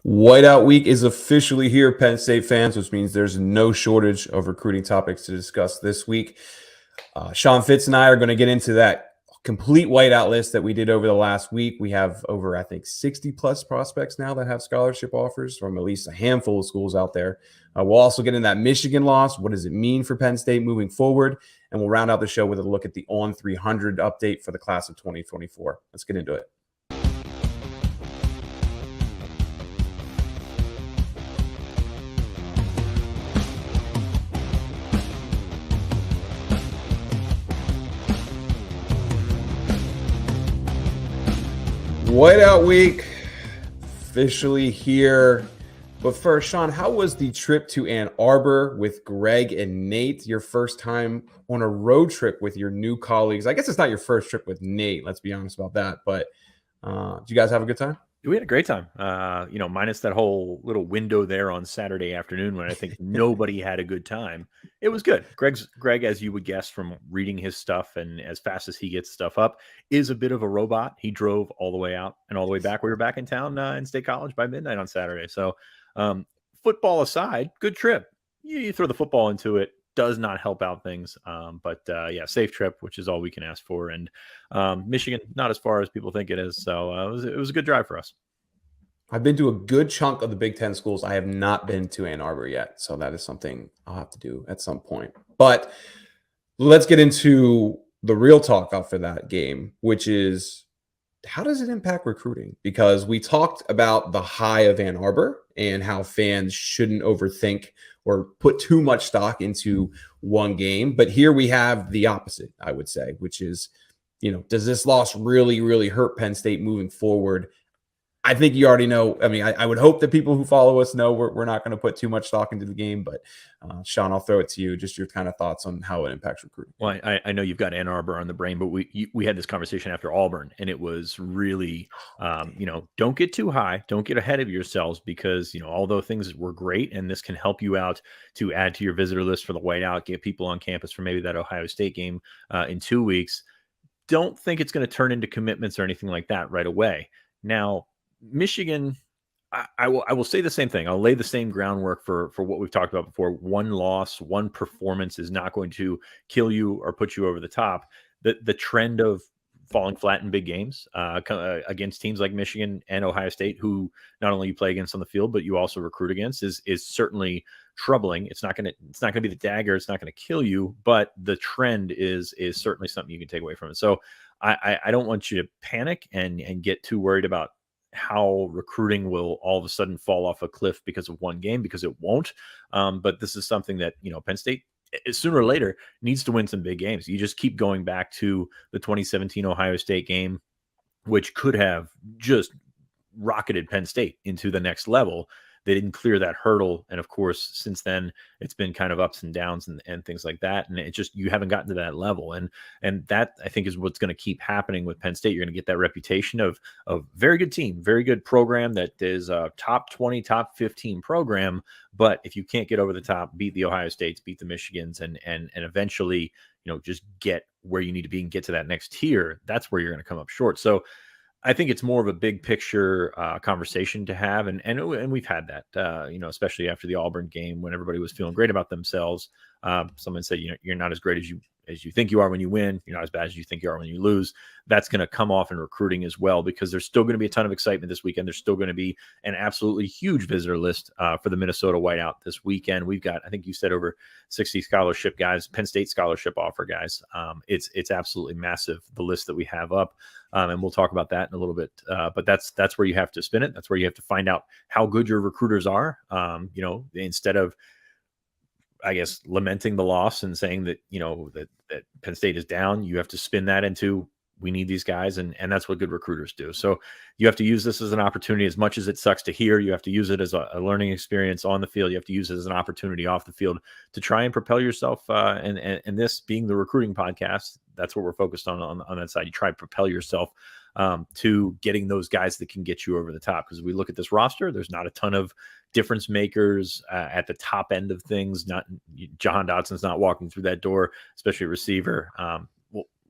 Whiteout week is officially here, Penn State fans, which means there's no shortage of recruiting topics to discuss this week. Sean Fitz and I are going to get into that complete whiteout list that we did over the last week. We have over, I think, 60 plus prospects now that have scholarship offers from at least a handful of schools out there. We'll also get in that Michigan loss. What does it mean for Penn State moving forward? And we'll round out the show with a look at the On 300 update for the class of 2024. Let's get into it. Whiteout week officially here. But first, Sean, how was the trip to Ann Arbor with Greg and Nate? Your first time on a road trip with your new colleagues. I guess it's not your first trip with Nate. Let's be honest about that. But did you guys have a good time? We had a great time, minus that whole little window there on Saturday afternoon when I think nobody had a good time. It was good. Greg, as you would guess from reading his stuff and as fast as he gets stuff up, is a bit of a robot. He drove all the way out and all the way back. We were back in town in State College by midnight on Saturday. So football aside, good trip. You throw the football into it. Does not help out things. But safe trip, which is all we can ask for. And Michigan, not as far as people think it is. So it was a good drive for us. I've been to a good chunk of the Big Ten schools. I have not been to Ann Arbor yet. So that is something I'll have to do at some point. But let's get into the real talk after that game, which is how does it impact recruiting? Because we talked about the high of Ann Arbor and how fans shouldn't overthink or put too much stock into one game. But here we have the opposite, I would say, which is, does this loss really, really hurt Penn State moving forward? I think you already know. I mean, I would hope that people who follow us know we're not going to put too much stock into the game. But Sean, I'll throw it to you. Just your kind of thoughts on how it impacts recruiting. Well, I know you've got Ann Arbor on the brain, but we had this conversation after Auburn, and it was really, don't get too high, don't get ahead of yourselves, because although things were great and this can help you out to add to your visitor list for the Whiteout, get people on campus for maybe that Ohio State game in 2 weeks, don't think it's going to turn into commitments or anything like that right away. Now, Michigan, I will say the same thing. I'll lay the same groundwork for what we've talked about before. One loss, one performance is not going to kill you or put you over the top. The trend of falling flat in big games against teams like Michigan and Ohio State, who not only you play against on the field, but you also recruit against, is certainly troubling. It's not going to be the dagger. It's not going to kill you, but the trend is certainly something you can take away from it. So I don't want you to panic and get too worried about how recruiting will all of a sudden fall off a cliff because of one game, because it won't. But this is something that, Penn State sooner or later needs to win some big games. You just keep going back to the 2017 Ohio State game, which could have just rocketed Penn State into the next level. They didn't clear that hurdle. And of course, since then, it's been kind of ups and downs and things like that. And it just, you haven't gotten to that level. And that, I think, is what's going to keep happening with Penn State. You're going to get that reputation of very good team, very good program that is a top 20, top 15 program. But if you can't get over the top, beat the Ohio States, beat the Michigans, and eventually, just get where you need to be and get to that next tier, that's where you're going to come up short. So I think it's more of a big picture conversation to have. And we've had that, especially after the Auburn game when everybody was feeling great about themselves. Someone said, you're not as great as you think you are when you win. You're not as bad as you think you are when you lose. That's going to come off in recruiting as well, because there's still going to be a ton of excitement this weekend. There's still going to be an absolutely huge visitor list for the Minnesota Whiteout this weekend. We've got, I think you said, over 60 scholarship guys, Penn State scholarship offer guys. It's absolutely massive, the list that we have up. And we'll talk about that in a little bit. But that's where you have to spin it. That's where you have to find out how good your recruiters are. Instead of, I guess, lamenting the loss and saying that, that Penn State is down, you have to spin that into, we need these guys. And that's what good recruiters do. So you have to use this as an opportunity. As much as it sucks to hear, you have to use it as a learning experience on the field. You have to use it as an opportunity off the field to try and propel yourself. And this being the recruiting podcast, that's what we're focused on that side. You try to propel yourself to getting those guys that can get you over the top. Because we look at this roster, there's not a ton of difference makers at the top end of things. Not Jahan Dotson's not walking through that door, especially a receiver.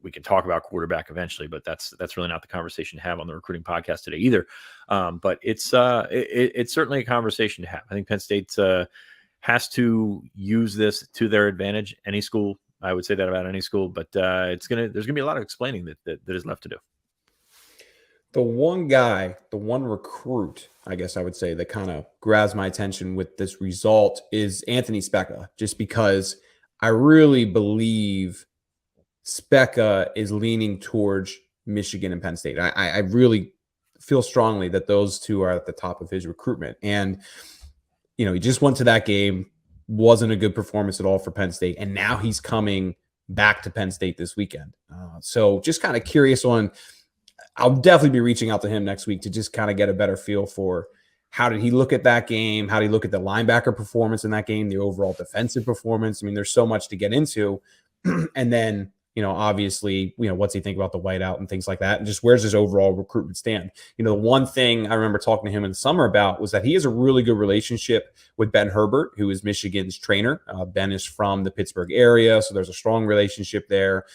we can talk about quarterback eventually, but that's really not the conversation to have on the recruiting podcast today either. But it's certainly a conversation to have. I think Penn State has to use this to their advantage. Any school, I would say that about any school, but there's gonna be a lot of explaining that is left to do. The one recruit, I guess I would say, that kind of grabs my attention with this result is Anthony Speca, just because I really believe Speca is leaning towards Michigan and Penn State. I really feel strongly that those two are at the top of his recruitment. And, he just went to that game, wasn't a good performance at all for Penn State. And now he's coming back to Penn State this weekend. So just kind of curious on, I'll definitely be reaching out to him next week to just kind of get a better feel for how did he look at that game? How did he look at the linebacker performance in that game, the overall defensive performance? I mean, there's so much to get into. And then, obviously, what's he think about the whiteout and things like that? And just where's his overall recruitment stand? The one thing I remember talking to him in the summer about was that he has a really good relationship with Ben Herbert, who is Michigan's trainer. Ben is from the Pittsburgh area, so there's a strong relationship there.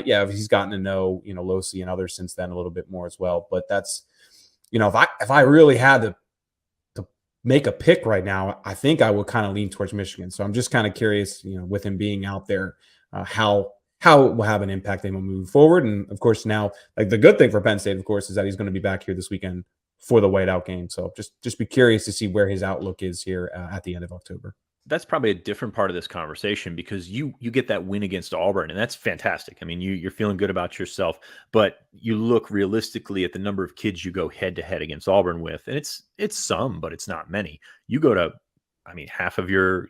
He's gotten to know, Losi and others since then a little bit more as well. But that's, if I really had to make a pick right now, I think I would kind of lean towards Michigan. So I'm just kind of curious, with him being out there, how it will have an impact on him moving forward. And of course, now, like, the good thing for Penn State, of course, is that he's going to be back here this weekend for the whiteout game. So just be curious to see where his outlook is here at the end of October. That's probably a different part of this conversation, because you get that win against Auburn, and that's fantastic. I mean, you're feeling good about yourself, but you look realistically at the number of kids you go head to head against Auburn with, and it's some, but it's not many. You go to, half of your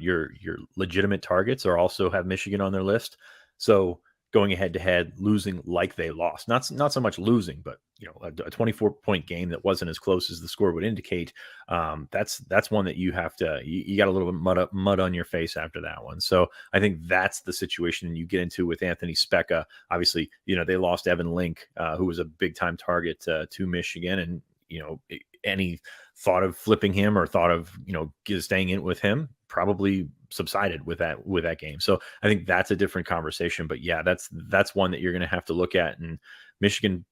legitimate targets are also have Michigan on their list. So going head to head, losing like they lost, not so much losing, but a 24-point game that wasn't as close as the score would indicate. That's one that you have to, you got a little bit mud on your face after that one. So I think that's the situation you get into with Anthony Speca. Obviously, they lost Evan Link, who was a big time target to Michigan, and any thought of flipping him or thought of staying in with him probably subsided with that game. So I think that's a different conversation. But yeah, that's one that you're going to have to look at. And Michigan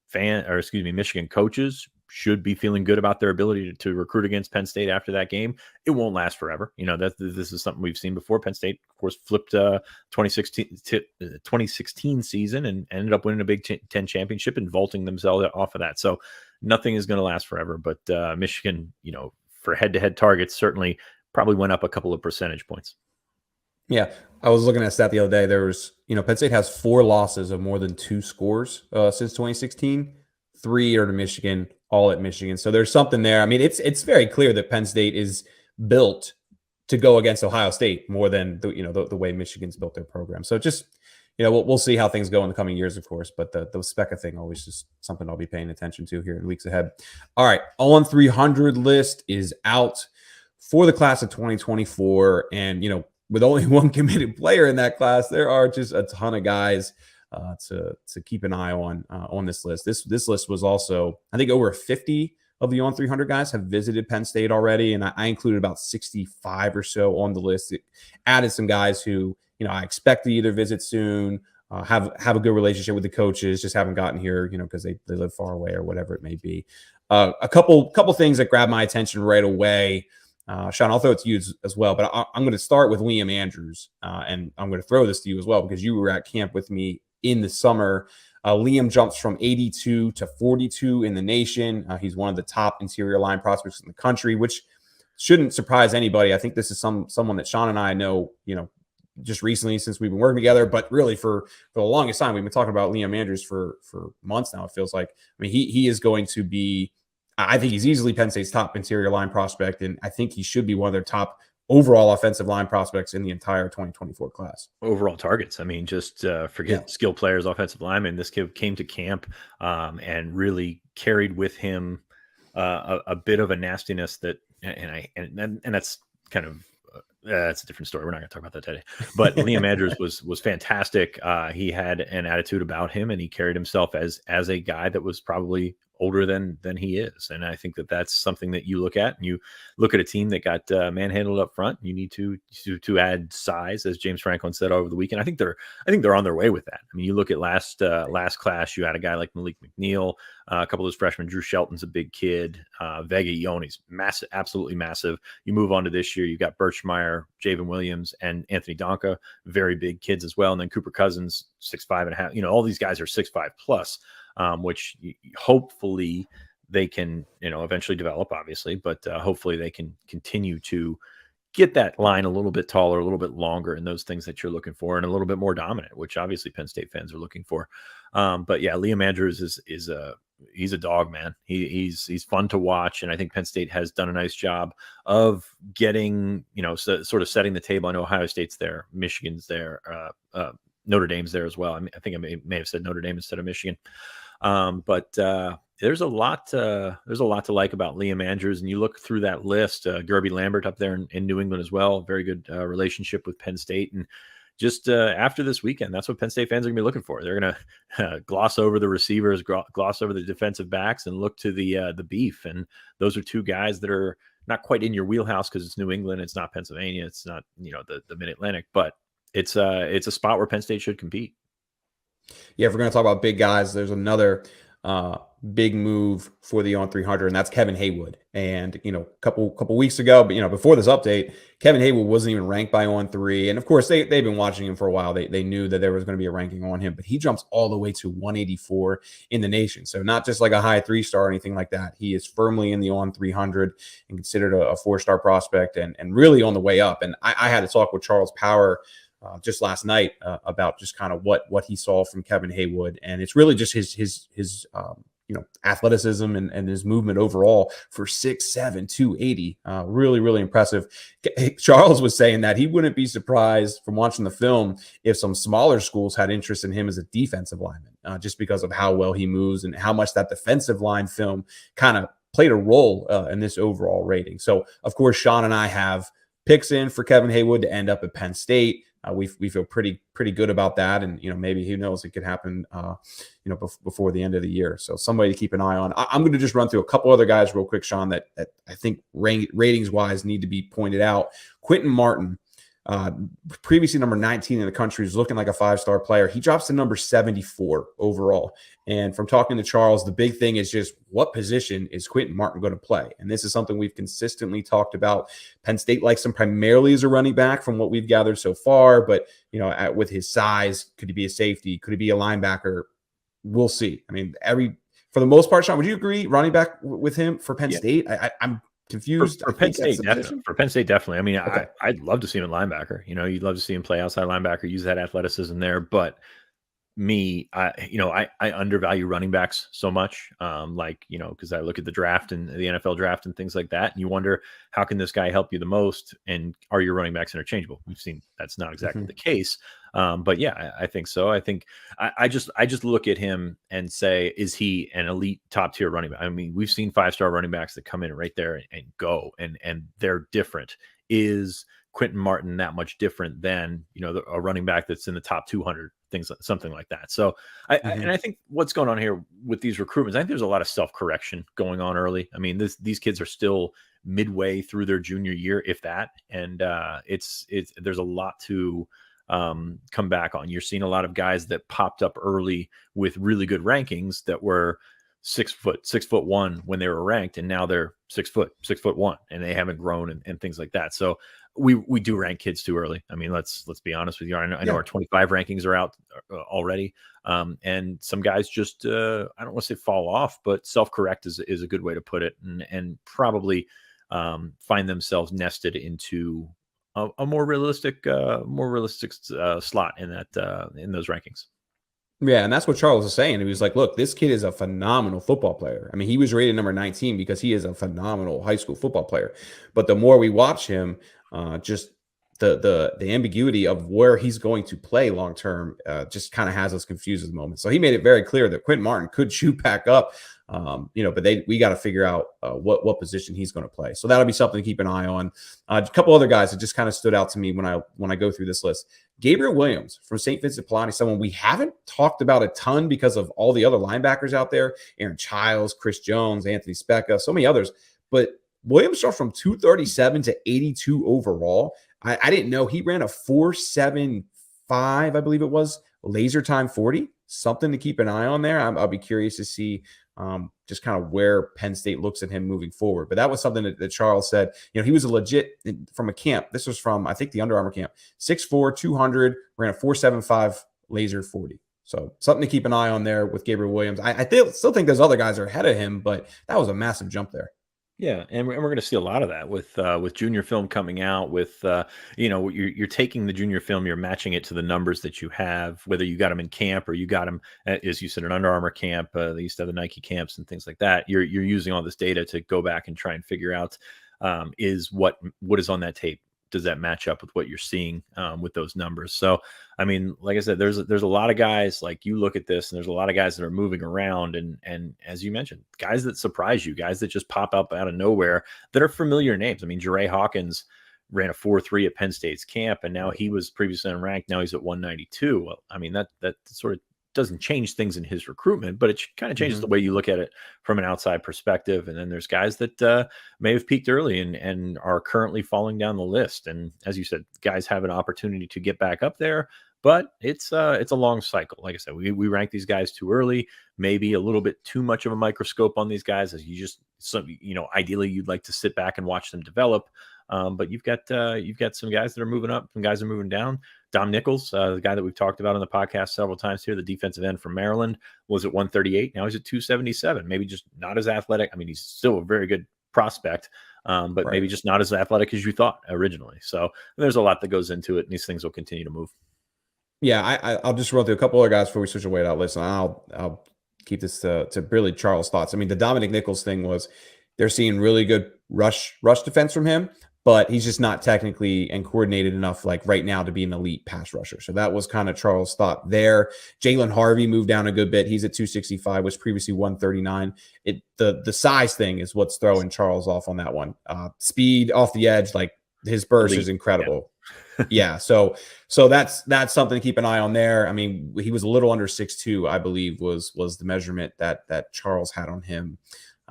coaches should be feeling good about their ability to recruit against Penn State after that game. It won't last forever. This is something we've seen before. Penn State, of course, flipped 2016 season and ended up winning a Big Ten championship and vaulting themselves off of that. So nothing is going to last forever. But Michigan, for head-to-head targets, certainly probably went up a couple of percentage points. Yeah, I was looking at a stat the other day. There was, Penn State has 4 losses of more than 2 scores since 2016. 3 are to Michigan, all at Michigan. So there's something there. I mean, it's very clear that Penn State is built to go against Ohio State more than the way Michigan's built their program. So just, we'll see how things go in the coming years, of course. But the Speca thing always just something I'll be paying attention to here in weeks ahead. All right, on 300 list is out for the class of 2024, and with only one committed player in that class, there are just a ton of guys to keep an eye on this list. This list was also, I think, over 50 of the on 300 guys have visited Penn State already, and I included about 65 or so on the list. It added some guys who I expect to either visit soon, have a good relationship with the coaches, just haven't gotten here, because they live far away or whatever it may be. A couple things that grabbed my attention right away. Sean, I'll throw it to you as well, but I'm going to start with Liam Andrews, and I'm going to throw this to you as well because you were at camp with me in the summer. Liam jumps from 82 to 42 in the nation. He's one of the top interior line prospects in the country, which shouldn't surprise anybody. I think this is someone that Sean and I know, just recently since we've been working together, but really for the longest time, we've been talking about Liam Andrews for months now. It feels like, he is going to be, I think he's easily Penn State's top interior line prospect, and I think he should be one of their top overall offensive line prospects in the entire 2024 class. Overall targets. Just forget skill players, offensive linemen. This kid came to camp and really carried with him a bit of a nastiness that, and that's kind of that's a different story. We're not going to talk about that today. But Liam Andrews was fantastic. He had an attitude about him, and he carried himself as a guy that was probably older than he is. And I think that that's something that you look at, and you look at a team that got manhandled up front. You need to add size, as James Franklin said over the weekend. I think they're on their way with that. I mean, you look at last class, you had a guy like Malik McNeil, a couple of those freshmen. Drew Shelton's a big kid. Vega Ioni's massive, absolutely massive. You move on to this year, you've got Birchmeyer, Javen Williams, and Anthony Donka, very big kids as well. And then Cooper Cousins, 6'5.5". All these guys are 6'5 plus, which hopefully they can, eventually develop, obviously, but hopefully they can continue to get that line a little bit taller, a little bit longer, and those things that you're looking for, and a little bit more dominant, which obviously Penn State fans are looking for. But yeah, Liam Andrews he's a dog, man. He's fun to watch, and I think Penn State has done a nice job of getting, sort of setting the table. I know Ohio State's there, Michigan's there, Notre Dame's there as well. I think I may have said Notre Dame instead of Michigan. But there's a lot to like about Liam Andrews, and you look through that list. Gerby Lambert up there in New England as well, very good relationship with Penn State. And just after this weekend, that's what Penn State fans are gonna be looking for. They're gonna gloss over the receivers, gloss over the defensive backs, and look to the beef. And those are two guys that are not quite in your wheelhouse because it's New England, it's not Pennsylvania, it's not the Mid-Atlantic, but it's a spot where Penn State should compete. Yeah, if we're going to talk about big guys, there's another big move for the on 300, and that's Kevin Haywood. And a couple weeks ago, but before this update, Kevin Haywood wasn't even ranked by on 3, and of course they've been watching him for a while. They knew that there was going to be a ranking on him, but he jumps all the way to 184 in the nation. So not just like a high 3-star or anything like that. He is firmly in the on 300 and considered a 4-star prospect, and really on the way up. And I had a talk with Charles Power just last night about just kind of what he saw from Kevin Haywood, and it's really just his athleticism and his movement overall for 6'7", 280. Really impressive. Charles was saying that he wouldn't be surprised from watching the film if some smaller schools had interest in him as a defensive lineman, just because of how well he moves and how much that defensive line film kind of played a role in this overall rating. So of course, Sean and I have picks in for Kevin Haywood to end up at Penn State. We feel pretty good about that, and maybe who knows, it could happen before the end of the year. So somebody to keep an eye on. I'm going to just run through a couple other guys real quick, Sean, that I think ratings wise need to be pointed out. Quentin Martin, previously number 19 in the country, is looking like a 5-star player. He drops to number 74 overall. And from talking to Charles, the big thing is just what position is Quentin Martin going to play? And this is something we've consistently talked about. Penn State likes him primarily as a running back from what we've gathered so far. But, with his size, could he be a safety? Could he be a linebacker? We'll see. I mean, for the most part, Sean, would you agree running back with him for Penn State? I'm confused. For Penn State, definitely. I mean, okay. I'd love to see him in linebacker. You'd love to see him play outside linebacker, use that athleticism there. But I undervalue running backs so much, because I look at the draft and the NFL draft and things like that, and you wonder, how can this guy help you the most? And are your running backs interchangeable? We've seen that's not exactly the case. But yeah, I think so. I think I just look at him and say, is he an elite top tier running back? I mean, we've seen 5-star running backs that come in right there and go, and they're different. Is Quentin Martin that much different than a running back that's in the top 200, something like that? So I think what's going on here with these recruitments, I think there's a lot of self-correction going on early. I mean, these kids are still midway through their junior year, if that, and there's a lot to come back on. You're seeing a lot of guys that popped up early with really good rankings that were 6'1" when they were ranked, and now they're 6'1", and they haven't grown and things like that. So we do rank kids too early. I mean, let's be honest with you. I know our 25 rankings are out already, and some guys just I don't want to say fall off, but self-correct is a good way to put it, and probably find themselves nested into a more realistic slot in those rankings. Yeah, and that's what Charles was saying. He was like, look, this kid is a phenomenal football player. I mean, he was rated number 19 because he is a phenomenal high school football player. But the more we watch him, just the ambiguity of where he's going to play long term just kind of has us confused at the moment. So he made it very clear that Quentin Martin could shoot back up But we got to figure out what position he's going to play. So that'll be something to keep an eye on. A couple other guys that just kind of stood out to me when I go through this list. Gabriel Williams from St. Vincent Palani, someone we haven't talked about a ton because of all the other linebackers out there, Aaron Childs, Chris Jones, Anthony Speca, so many others. But Williams starts from 237 to 82 overall. I didn't know he ran a 4.75, I believe it was, laser time 40. Something to keep an eye on there. I'll be curious to see just kind of where Penn State looks at him moving forward. But that was something that Charles said. He was a legit from a camp. This was from, I think, the Under Armour camp. 6'4", 200, ran a 4.75 laser 40. So something to keep an eye on there with Gabriel Williams. I still think those other guys are ahead of him, but that was a massive jump there. Yeah, and we're going to see a lot of that with junior film coming out. With you're taking the junior film, you're matching it to the numbers that you have, whether you got them in camp or you got them, as you said, an Under Armour camp. They used to have the Nike camps and things like that. You're using all this data to go back and try and figure out is what is on that tape. Does that match up with what you're seeing with those numbers? So, I mean, like I said, there's a lot of guys, like, you look at this and there's a lot of guys that are moving around. And as you mentioned, guys that surprise you, guys that just pop up out of nowhere that are familiar names. I mean, Jeray Hawkins ran a 4.3 at Penn State's camp, and now he was previously unranked. Now he's at 192. Well, I mean, that sort of doesn't change things in his recruitment, but it kind of changes the way you look at it from an outside perspective. And then there's guys that may have peaked early and are currently falling down the list. And as you said, guys have an opportunity to get back up there, but it's a long cycle. Like I said, we rank these guys too early, maybe a little bit too much of a microscope on these guys, as ideally you'd like to sit back and watch them develop. But you've got some guys that are moving up, some guys are moving down. Dom Nichols, the guy that we've talked about on the podcast several times here, the defensive end from Maryland, was at 138. Now he's at 277. Maybe just not as athletic. I mean, he's still a very good prospect, but maybe just not as athletic as you thought originally. So there's a lot that goes into it, and these things will continue to move. Yeah, I'll just run through a couple other guys before we switch the White Out list, and I'll keep this to really Charles' thoughts. I mean, the Dominic Nichols thing was they're seeing really good rush defense from him, but he's just not technically and coordinated enough, like, right now, to be an elite pass rusher. So that was kind of Charles' thought there. Jalen Harvey moved down a good bit. He's at 265, was previously 139. The size thing is what's throwing Charles off on that one. Speed off the edge, like, his burst is incredible. Yeah. So that's something to keep an eye on there. I mean, he was a little under 6'2", I believe was the measurement that Charles had on him.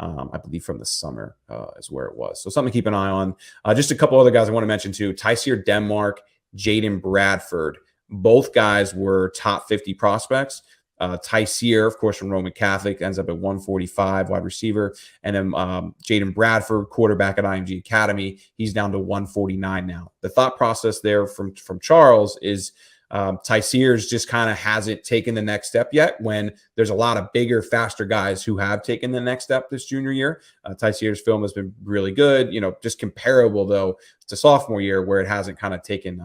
I believe from the summer is where it was. So something to keep an eye on. Just a couple other guys I want to mention too. Tyseer Denmark, Jaden Bradford. Both guys were top 50 prospects. Tyseer, of course, from Roman Catholic, ends up at 145, wide receiver. And then Jaden Bradford, quarterback at IMG Academy, he's down to 149 now. The thought process there from Charles is Tyseer's just kind of hasn't taken the next step yet, when there's a lot of bigger, faster guys who have taken the next step this junior year. Tyseer's film has been really good, just comparable though to sophomore year, where it hasn't kind of taken,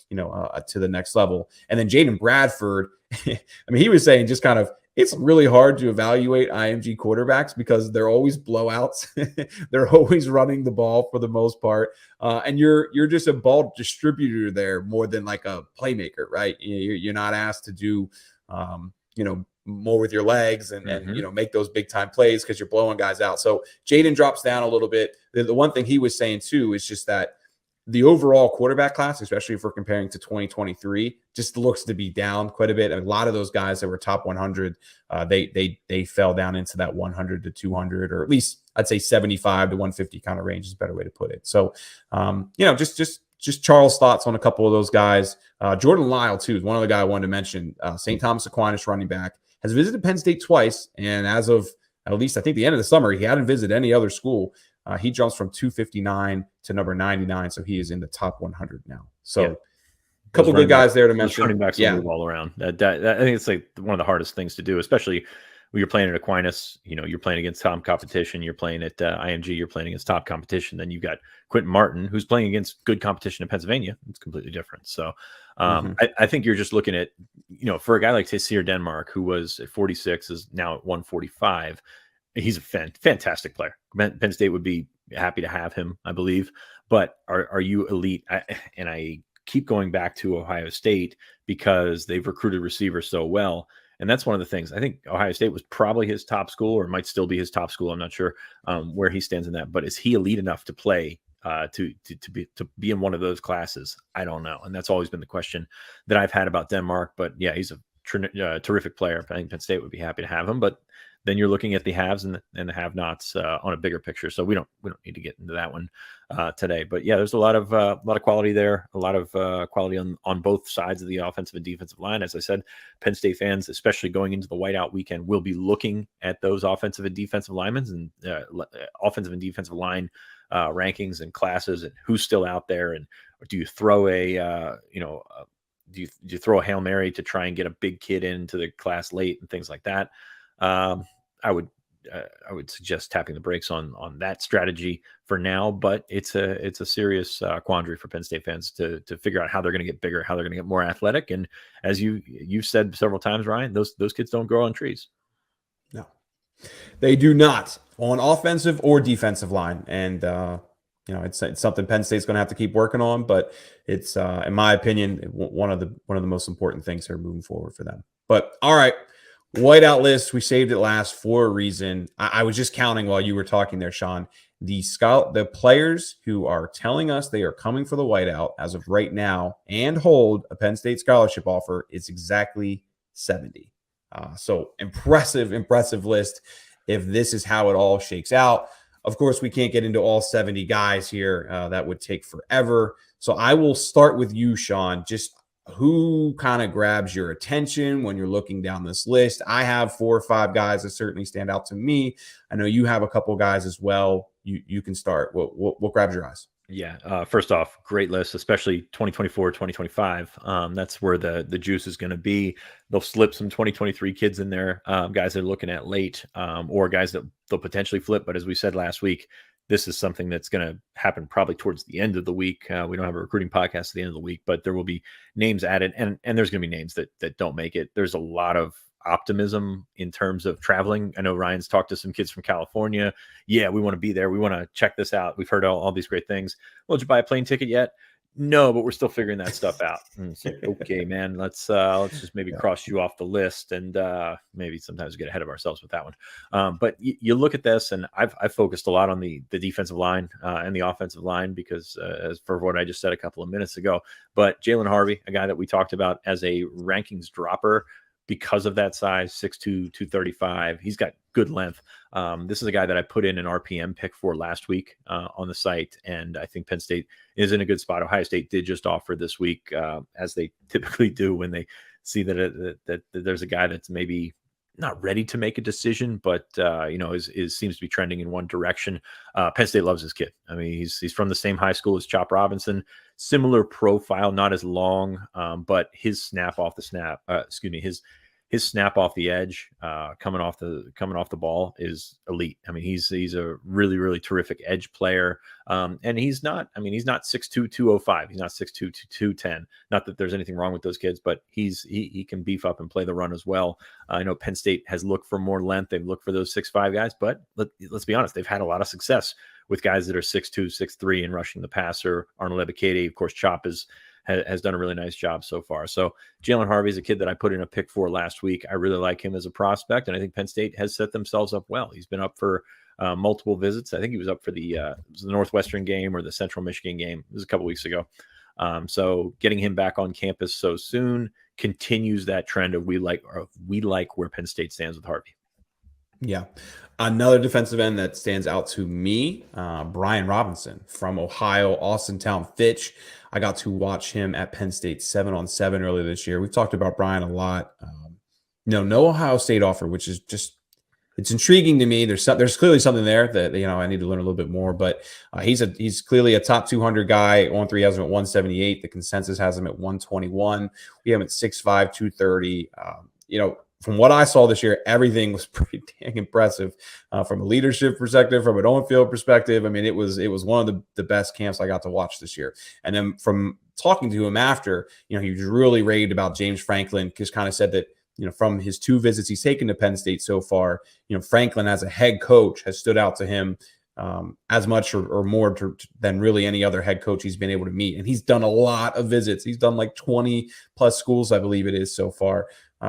to the next level. And then Jaden Bradford, I mean, he was saying just kind of, it's really hard to evaluate IMG quarterbacks because they're always blowouts. They're always running the ball for the most part. And you're just a ball distributor there more than like a playmaker, right? You're not asked to do, more with your legs and make those big time plays because you're blowing guys out. So Jaden drops down a little bit. The one thing he was saying too is just that the overall quarterback class, especially if we're comparing to 2023, just looks to be down quite a bit. And a lot of those guys that were top 100, they fell down into that 100 to 200, or at least I'd say 75 to 150 kind of range is a better way to put it. So, just Charles' thoughts on a couple of those guys. Jordan Lyle too is one other guy I wanted to mention. St. Thomas Aquinas running back, has visited Penn State twice, and as of at least I think the end of the summer, he hadn't visited any other school. He jumps from 259 to number 99, so he is in the top 100 now. So, a couple good guys there to mention. Running backs move all around. I think it's like one of the hardest things to do, especially when you're playing at Aquinas. You're playing against top competition. You're playing at IMG. You're playing against top competition. Then you've got Quentin Martin, who's playing against good competition in Pennsylvania. It's completely different. So, I think you're just looking at, for a guy like Tyseer Denmark, who was at 46, is now at 145. He's a fantastic player. Penn State would be happy to have him, I believe. But are you elite? I keep going back to Ohio State because they've recruited receivers so well. And that's one of the things. I think Ohio State was probably his top school, or might still be his top school. I'm not sure where he stands in that, but is he elite enough to play to be in one of those classes? I don't know. And that's always been the question that I've had about Denmark. But yeah, he's a terrific player. I think Penn State would be happy to have him, but then you're looking at the haves and the have-nots on a bigger picture. So we don't need to get into that one today. But yeah, there's a lot of quality there, a lot of quality on both sides of the offensive and defensive line. As I said, Penn State fans, especially going into the whiteout weekend, will be looking at those offensive and defensive linemen and offensive and defensive line rankings and classes, and who's still out there, and do you throw do you throw a Hail Mary to try and get a big kid into the class late and things like that? I would suggest tapping the brakes on that strategy for now, but it's a serious quandary for Penn State fans to figure out how they're going to get bigger, how they're going to get more athletic. And as you've said several times, Ryan, those kids don't grow on trees. No, they do not, on offensive or defensive line. And it's something Penn State's going to have to keep working on, but it's in my opinion one of the most important things here moving forward for them. But all right. Whiteout list, we saved it last for a reason. I was just counting while you were talking there, Sean. The players who are telling us they are coming for the whiteout as of right now and hold a Penn State scholarship offer is exactly 70. So impressive list if this is how it all shakes out. Of course, we can't get into all 70 guys here. That would take forever. So I will start with you, Sean. Just who kind of grabs your attention when you're looking down this list? I have 4 or 5 guys that certainly stand out to me. I know you have a couple guys as well. You can start. What grabs your eyes? Yeah. First off, great list, especially 2024, 2025. That's where the juice is going to be. They'll slip some 2023 kids in there, guys they're looking at late, or guys that they'll potentially flip. But as we said last week, this is something that's going to happen probably towards the end of the week. We don't have a recruiting podcast at the end of the week, but there will be names added, and there's going to be names that don't make it. There's a lot of optimism in terms of traveling. I know Ryan's talked to some kids from California. Yeah, we want to be there. We want to check this out. We've heard all these great things. Well, did you buy a plane ticket yet? No, but we're still figuring that stuff out. So, okay, man, let's just maybe cross you off the list, and maybe sometimes get ahead of ourselves with that one. But you look at this, and I've focused a lot on the defensive line and the offensive line because as for what I just said a couple of minutes ago. But Jalen Harvey, a guy that we talked about as a rankings dropper because of that size, 6'2", 235. He's got good length. This is a guy that I put in an RPM pick for last week on the site, and I think Penn State is in a good spot. Ohio State did just offer this week, as they typically do when they see that there's a guy that's maybe not ready to make a decision, but seems to be trending in one direction. Penn State loves this kid. I mean, he's from the same high school as Chop Robinson, similar profile, not as long, but his snap off the his snap off the edge, coming off the ball is elite. I mean, he's a really, really terrific edge player. And he's not 6'2", 205. He's not 6'2", 210. Not that there's anything wrong with those kids, but he can beef up and play the run as well. I know Penn State has looked for more length. They've looked for those 6'5" guys, but let's be honest, they've had a lot of success with guys that are 6'2", 6'3" and rushing the passer. Arnold Ebiketie, of course, Chop has done a really nice job so far. So Jalen Harvey is a kid that I put in a pick for last week. I really like him as a prospect, and I think Penn State has set themselves up well. He's been up for multiple visits. I think he was up for the Northwestern game or the Central Michigan game. It was a couple weeks ago. So getting him back on campus so soon continues that trend of we like where Penn State stands with Harvey. Yeah. Another defensive end that stands out to me, Brian Robinson from Ohio, Austintown Fitch. I got to watch him at Penn State 7-on-7 earlier this year. We've talked about Brian a lot. No Ohio State offer, which is just, it's intriguing to me. There's clearly something there that, I need to learn a little bit more, but he's clearly a top 200 guy. On3 has him at 178. The consensus has him at 121. We have him at 6'5", 230. From what I saw this year, everything was pretty dang impressive from a leadership perspective, from an on-field perspective. I mean, it was one of the best camps I got to watch this year. And then from talking to him after, he was really raved about James Franklin, just kind of said that, from his 2 visits he's taken to Penn State so far, Franklin as a head coach has stood out to him as much or more than really any other head coach he's been able to meet. And he's done a lot of visits. He's done like 20 plus schools, I believe it is so far.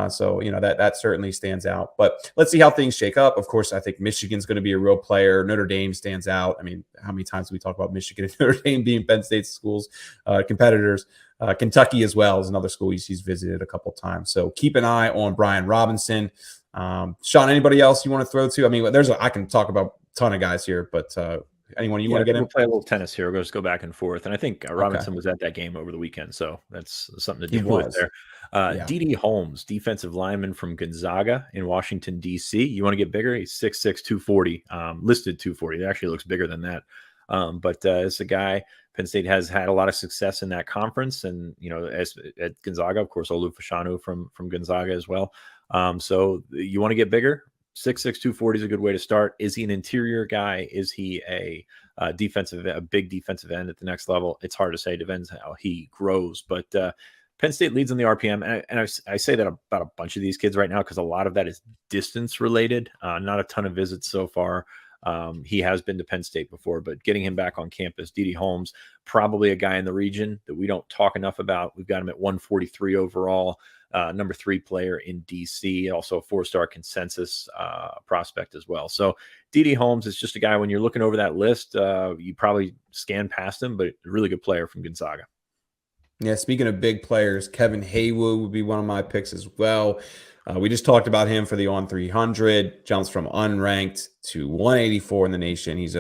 So, that certainly stands out. But let's see how things shake up. Of course, I think Michigan's going to be a real player. Notre Dame stands out. I mean, how many times do we talk about Michigan and Notre Dame being Penn State schools, competitors? Kentucky as well is another school he's visited a couple times. So keep an eye on Brian Robinson. Sean, anybody else you want to throw to? I mean, I can talk about a ton of guys here, but anyone you want to get in? We'll play a little tennis here. We'll just go back and forth. And I think Robinson was at that game over the weekend, so that's something to deal with there. D.D. Holmes, defensive lineman from Gonzaga in Washington, D.C. You want to get bigger? He's 6'6", 240, listed 240. It actually looks bigger than that. But it's a guy, Penn State has had a lot of success in that conference. And, at Gonzaga, of course, Olu Fashanu from Gonzaga as well. So you want to get bigger? 6'6", 240 is a good way to start. Is he an interior guy? Is he a big defensive end at the next level? It's hard to say. It depends how he grows. But Penn State leads in the RPM. And I say that about a bunch of these kids right now because a lot of that is distance related. Not a ton of visits so far. He has been to Penn State before, but getting him back on campus, D.D. Holmes, probably a guy in the region that we don't talk enough about. We've got him at 143 overall. Number 3 player in DC, also a 4-star consensus prospect as well. So D.D. Holmes is just a guy, when you're looking over that list, you probably scan past him, but a really good player from Gonzaga. Yeah, speaking of big players, Kevin Haywood would be one of my picks as well. We just talked about him for the On 300, jumps from unranked to 184 in the nation. He's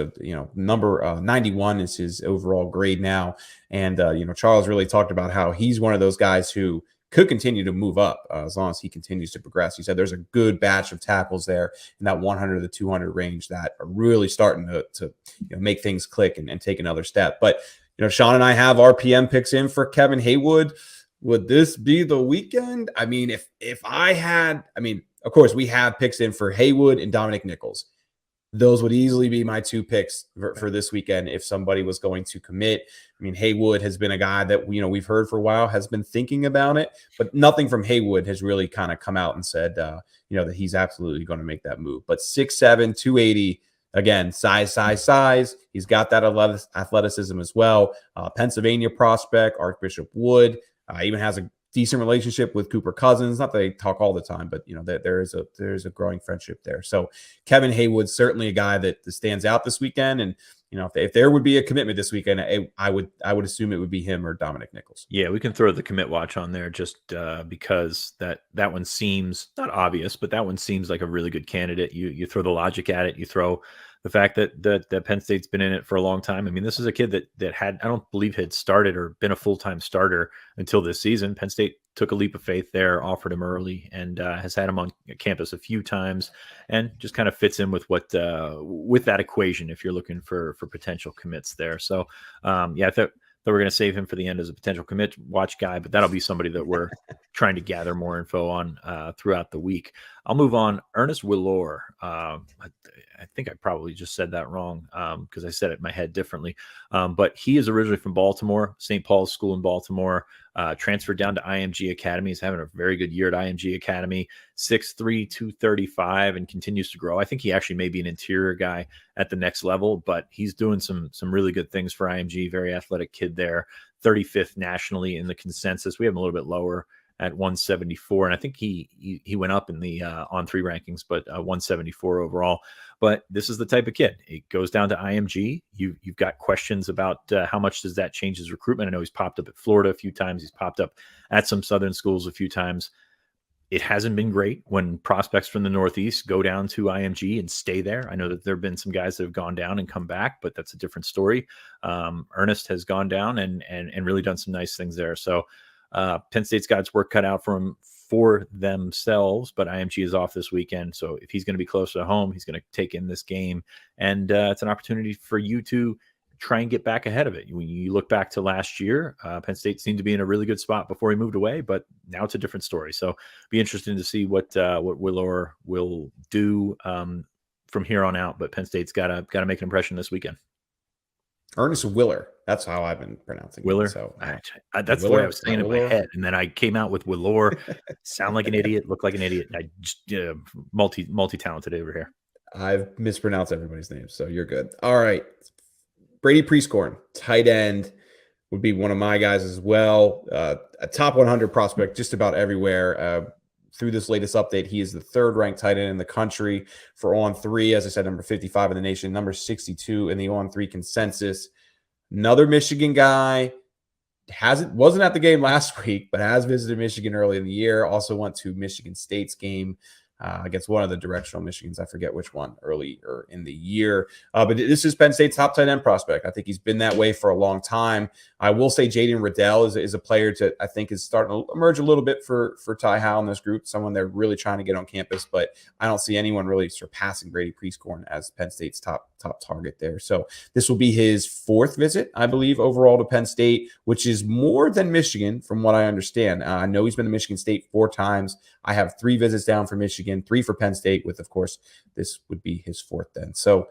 number 91 is his overall grade now. And, Charles really talked about how he's one of those guys who could continue to move up as long as he continues to progress. He said there's a good batch of tackles there in that 100 to 200 range that are really starting to make things click and take another step. But, Sean and I have RPM picks in for Kevin Haywood. Would this be the weekend? I mean, of course, we have picks in for Haywood and Dominic Nichols. Those would easily be my 2 picks for this weekend if somebody was going to commit. I mean, Haywood has been a guy that we've heard for a while, has been thinking about it, but nothing from Haywood has really kind of come out and said, that he's absolutely going to make that move. But 6'7", 280, again, size. He's got that athleticism as well. Pennsylvania prospect, Archbishop Wood, even has a decent relationship with Cooper Cousins. Not that they talk all the time, but there is a growing friendship there. So Kevin Haywood, certainly a guy that stands out this weekend. And if there would be a commitment this weekend, I would assume it would be him or Dominic Nichols. Yeah, we can throw the commit watch on there just because that one seems not obvious, but that one seems like a really good candidate. You throw the logic at it. You throw the fact that Penn State's been in it for a long time. I mean, this is a kid that had, I don't believe had started or been a full-time starter until this season. Penn State took a leap of faith there, offered him early, and has had him on campus a few times, and just kind of fits in with with that equation if you're looking for potential commits there. So, I thought we're going to save him for the end as a potential commit watch guy, but that'll be somebody that we're trying to gather more info on throughout the week. I'll move on. Ernest Willor. I think I probably just said that wrong because I said it in my head differently. But he is originally from Baltimore, St. Paul's School in Baltimore, transferred down to IMG Academy. He's having a very good year at IMG Academy, 6'3", 235, and continues to grow. I think he actually may be an interior guy at the next level, but he's doing some really good things for IMG. Very athletic kid there, 35th nationally in the consensus. We have him a little bit lower at 174, and I think he went up in the on 3 rankings, but 174 overall. But this is the type of kid. It goes down to IMG. You've got questions about how much does that change his recruitment. I know he's popped up at Florida a few times. He's popped up at some Southern schools a few times. It hasn't been great when prospects from the Northeast go down to IMG and stay there. I know that there have been some guys that have gone down and come back, but that's a different story. Ernest has gone down and really done some nice things there. So Penn State's got its work cut out for themselves, but IMG is off this weekend. So if he's going to be closer to home, he's going to take in this game. And it's an opportunity for you to try and get back ahead of it. When you look back to last year, Penn State seemed to be in a really good spot before he moved away, but now it's a different story. So be interesting to see what Willor will do from here on out. But Penn State's got to make an impression this weekend. Ernest Willer. That's how I've been pronouncing Willer. it. So that's Willer, the way I was saying it in my head. And then I came out with Willor. Sound like an idiot, look like an idiot. I just multi-talented over here. I've mispronounced everybody's name, so you're good. All right. Brady Prescorn, tight end, would be one of my guys as well. A top 100 prospect just about everywhere. through this latest update, he is the 3rd ranked tight end in the country for on-3. As I said, number 55 in the nation, number 62 in the on-3 consensus. Another Michigan guy. Wasn't at the game last week, but has visited Michigan early in the year. Also went to Michigan State's game against one of the directional Michigans. I forget which one earlier in the year. But this is Penn State's top tight end prospect. I think he's been that way for a long time. I will say Jaden Riddell is a player to, I think, is starting to emerge a little bit for Ty Howell in this group, someone they're really trying to get on campus, but I don't see anyone really surpassing Brady Prieskorn as Penn State's top target there. So this will be his 4th visit, I believe, overall to Penn State, which is more than Michigan from what I understand. I know he's been to Michigan State 4 times. I have 3 visits down for Michigan, 3 for Penn State, with, of course, this would be his 4th then. So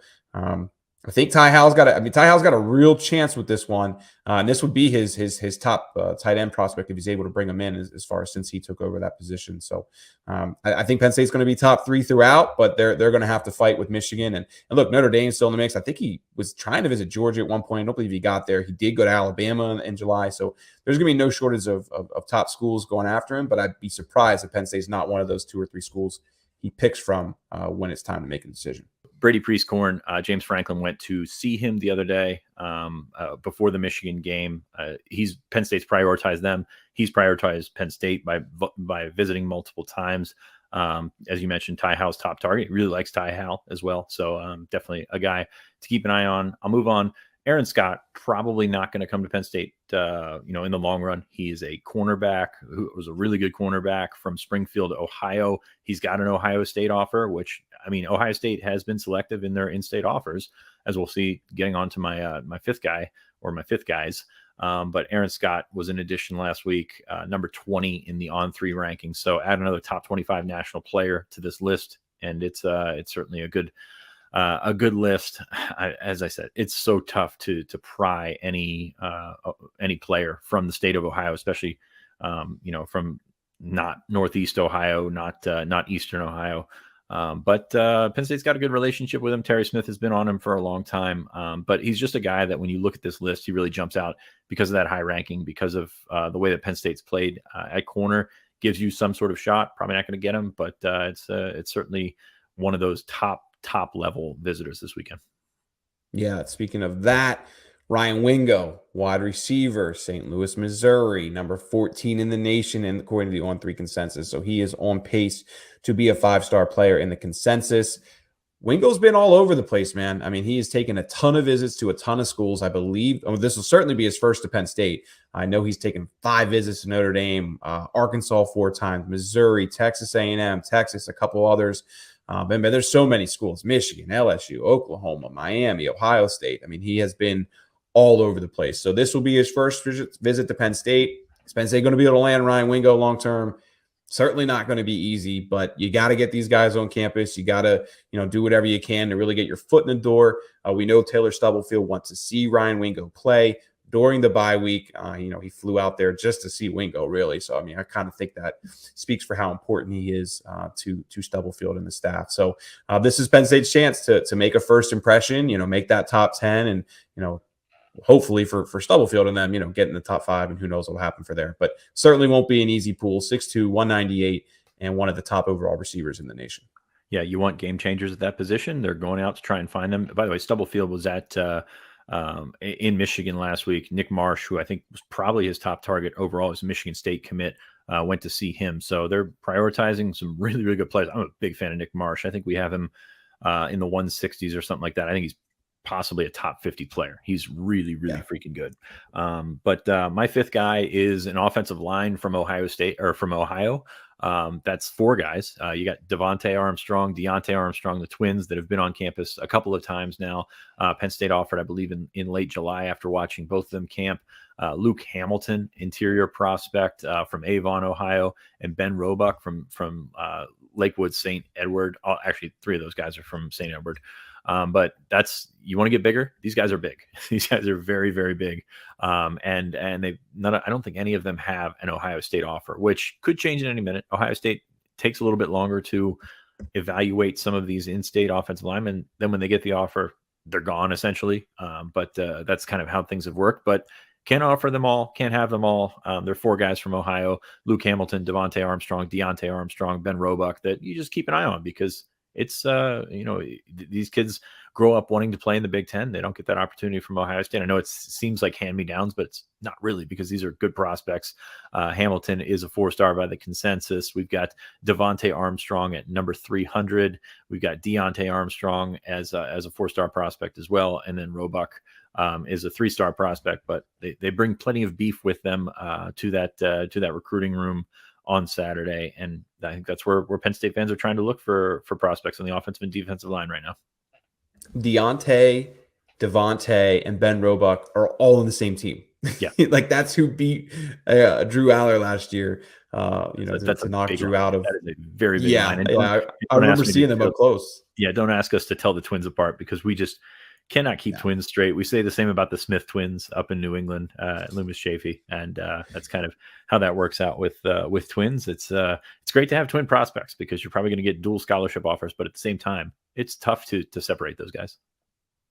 I think Ty Howell's got a real chance with this one. And this would be his top tight end prospect if he's able to bring him in as far as since he took over that position. So I think Penn State's going to be top 3 throughout, but they're going to have to fight with Michigan. And look, Notre Dame's still in the mix. I think he was trying to visit Georgia at one point. I don't believe he got there. He did go to Alabama in July. So there's going to be no shortage of top schools going after him, but I'd be surprised if Penn State's not one of those 2 or 3 schools he picks from when it's time to make a decision. Brady Prieskorn, James Franklin went to see him the other day before the Michigan game. Penn State's prioritized them. He's prioritized Penn State by visiting multiple times. As you mentioned, Ty Howell's top target. He really likes Ty Howell as well. So definitely a guy to keep an eye on. I'll move on. Aaron Scott, probably not going to come to Penn State, in the long run. He is a cornerback who was a really good cornerback from Springfield, Ohio. He's got an Ohio State offer, which, Ohio State has been selective in their in-state offers, as we'll see getting on to my 5th guy or my 5th guys. But Aaron Scott was an addition last week, number 20 in the on-3 ranking. So add another top 25 national player to this list, and it's certainly a good list. As I said, it's so tough to pry any player from the state of Ohio, especially from not Northeast Ohio, not Eastern Ohio. But Penn State's got a good relationship with him. Terry Smith has been on him for a long time. But he's just a guy that when you look at this list, he really jumps out because of that high ranking, because of the way that Penn State's played at corner. Gives you some sort of shot. Probably not going to get him, but it's certainly one of those top level visitors this weekend. Yeah, speaking of that, Ryan Wingo, wide receiver, St. Louis, Missouri, number 14 in the nation, and according to the on-3 consensus. So he is on pace to be a 5-star player in the consensus. Wingo's been all over the place, man. He has taken a ton of visits to a ton of schools. I believe this will certainly be his first to Penn State. I know he's taken 5 visits to Notre Dame, Arkansas 4 times, Missouri, Texas A&M, Texas, a couple others. But there's so many schools: Michigan, LSU, Oklahoma, Miami, Ohio State. He has been all over the place. So this will be his first visit to Penn State. Is Penn State going to be able to land Ryan Wingo long term? Certainly not going to be easy, but you got to get these guys on campus. You got to, do whatever you can to really get your foot in the door. We know Taylor Stubblefield wants to see Ryan Wingo play during the bye week. He flew out there just to see Wingo, really. So, I kind of think that speaks for how important he is to Stubblefield and the staff. So this is Penn State's chance to make a first impression, make that top 10 and, hopefully for Stubblefield and them, get in the top 5, and who knows what will happen for there. But certainly won't be an easy pool. 6'2", 198, and one of the top overall receivers in the nation. Yeah, you want game changers at that position. They're going out to try and find them. By the way, Stubblefield was at in Michigan last week. Nick Marsh, who I think was probably his top target overall as a Michigan State commit, went to see him. So they're prioritizing some really, really good players. I'm a big fan of Nick Marsh. I think we have him in the 160s or something like that. I think he's possibly a top 50 player. He's really, really freaking good. But my 5th guy is an offensive line from Ohio State, or from Ohio. That's 4 guys. You got Deontay Armstrong, the twins that have been on campus a couple of times now. Penn State offered, I believe, in late July after watching both of them camp. Luke Hamilton, interior prospect from Avon, Ohio, and Ben Roebuck from Lakewood St. Edward. Actually, 3 of those guys are from St. Edward. But you want to get bigger. These guys are big. These guys are very, very big. And I don't think any of them have an Ohio State offer, which could change in any minute. Ohio State takes a little bit longer to evaluate some of these in-state offensive linemen. Then when they get the offer, they're gone essentially. But that's kind of how things have worked. But Can't offer them all, can't have them all. There are 4 guys from Ohio: Luke Hamilton, Devontae Armstrong, Deontay Armstrong, Ben Roebuck, that you just keep an eye on, because it's these kids grow up wanting to play in the Big Ten. They don't get that opportunity from Ohio State. I know it seems like hand-me-downs, but it's not really, because these are good prospects. Hamilton is a 4-star by the consensus. We've got Devontae Armstrong at number 300. We've got Deontay Armstrong as a 4-star prospect as well, and then Roebuck is a 3-star prospect. But they bring plenty of beef with them to that recruiting room on Saturday, and I think that's where Penn State fans are trying to look for prospects on the offensive and defensive line right now. Deontay, Devontae, and Ben Roebuck are all on the same team. Yeah, like that's who beat Drew Aller last year. That's to knock Drew line. out of. That is a very big line. I remember seeing them up close. Yeah, don't ask us to tell the twins apart, because we just cannot keep twins straight. We say the same about the Smith twins up in New England, Loomis Chafee, and that's kind of how that works out with twins. It's great to have twin prospects, because you're probably going to get dual scholarship offers, but at the same time, it's tough to separate those guys.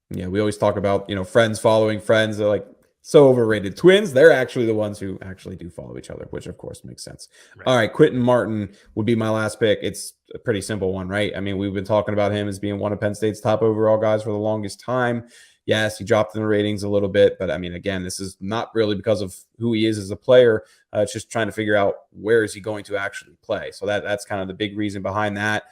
Yeah, we always talk about friends following friends. They're like so overrated. Twins, they're actually the ones who actually do follow each other, which of course makes sense. Right. All right, Quentin Martin would be my last pick. It's a pretty simple one, right? I mean, we've been talking about him as being one of Penn State's top overall guys for the longest time. Yes, he dropped in the ratings a little bit, but I mean, again, this is not really because of who he is as a player. It's just trying to figure out where is he going to actually play. So that's kind of the big reason behind that.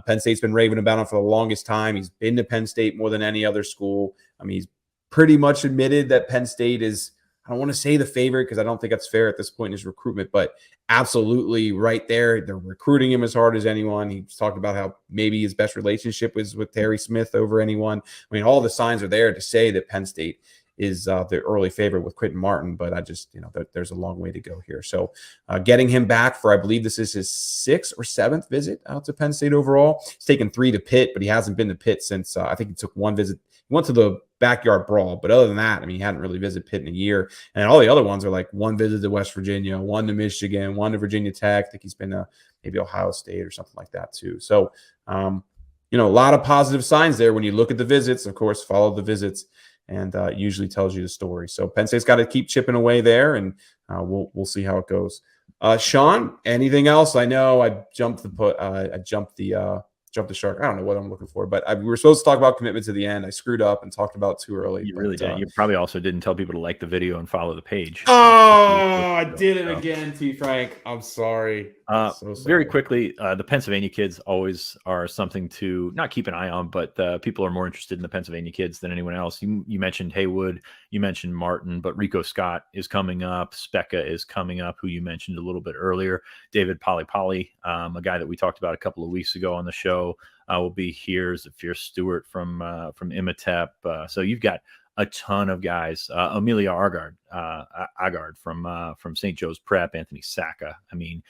Penn State's been raving about him for the longest time. He's been to Penn State more than any other school. I mean, he's pretty much admitted that Penn State is, I don't want to say the favorite, because I don't think that's fair at this point in his recruitment, but absolutely right there. They're recruiting him as hard as anyone. He's talked about how maybe his best relationship is with Terry Smith over anyone. I mean, all the signs are there to say that Penn State is the early favorite with Quentin Martin, but I just, there's a long way to go here. So getting him back for, I believe this is his 6th or 7th visit out to Penn State overall. He's taken 3 to Pitt, but he hasn't been to Pitt since I think he took 1 visit. He went to the backyard brawl, but other than that, I mean, he hadn't really visited Pitt in a year. And all the other ones are like 1 visit to West Virginia, 1 to Michigan, 1 to Virginia Tech. I think he's been to maybe Ohio State or something like that too. So, a lot of positive signs there when you look at the visits. Of course, follow the visits, and usually tells you the story. So Penn State's got to keep chipping away there, and we'll see how it goes. Sean, anything else? I know I jumped the shark. I don't know what I'm looking for, but we were supposed to talk about commitment to the end. I screwed up and talked about it too early. You really did. You probably also didn't tell people to like the video and follow the page. Oh, I did it again, T. Frank. I'm sorry. So sorry. Very quickly, the Pennsylvania kids always are something to not keep an eye on, but people are more interested in the Pennsylvania kids than anyone else. You mentioned Haywood, you mentioned Martin, but Rico Scott is coming up. Speca is coming up, who you mentioned a little bit earlier. David Poly, a guy that we talked about a couple of weeks ago on the show, will be here. Zafir Stewart from Imatep. So you've got a ton of guys. Amelia Agard from St. Joe's Prep. Anthony Speca. I mean,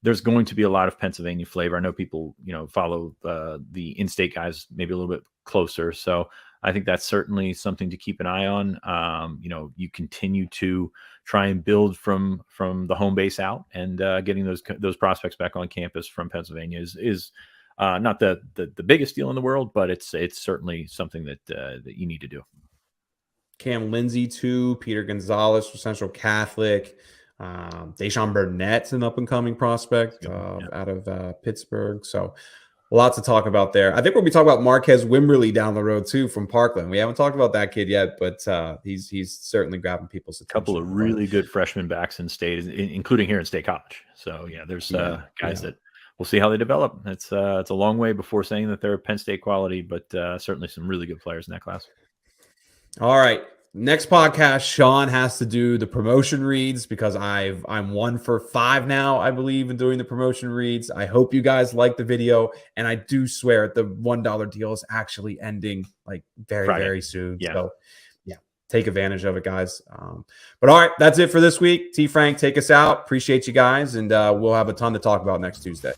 there's going to be a lot of Pennsylvania flavor. I know people, follow the in-state guys maybe a little bit closer. So I think that's certainly something to keep an eye on. You continue to try and build from the home base out, and getting those prospects back on campus from Pennsylvania is not the biggest deal in the world, but it's certainly something that you need to do. Cam Lindsay too, Peter Gonzalez for Central Catholic. Deshaun Burnett's an up-and-coming prospect out of Pittsburgh. So lots to talk about there. I think we'll be talking about Marquez Wimberly down the road too from Parkland. We haven't talked about that kid yet, but he's certainly grabbing people's attention. A couple of really good freshman backs in state, including here in State College. So there's guys that we'll see how they develop. It's a long way before saying that they're Penn State quality, but certainly some really good players in that class. All right. Next podcast, Sean has to do the promotion reads, because I'm 1 for 5 now, I believe, in doing the promotion reads. I hope you guys like the video, and I do swear the $1 deal is actually ending like very, Friday. very soon. Yeah. So take advantage of it, guys. But all right, that's it for this week. T. Frank, take us out. Appreciate you guys, and we'll have a ton to talk about next Tuesday.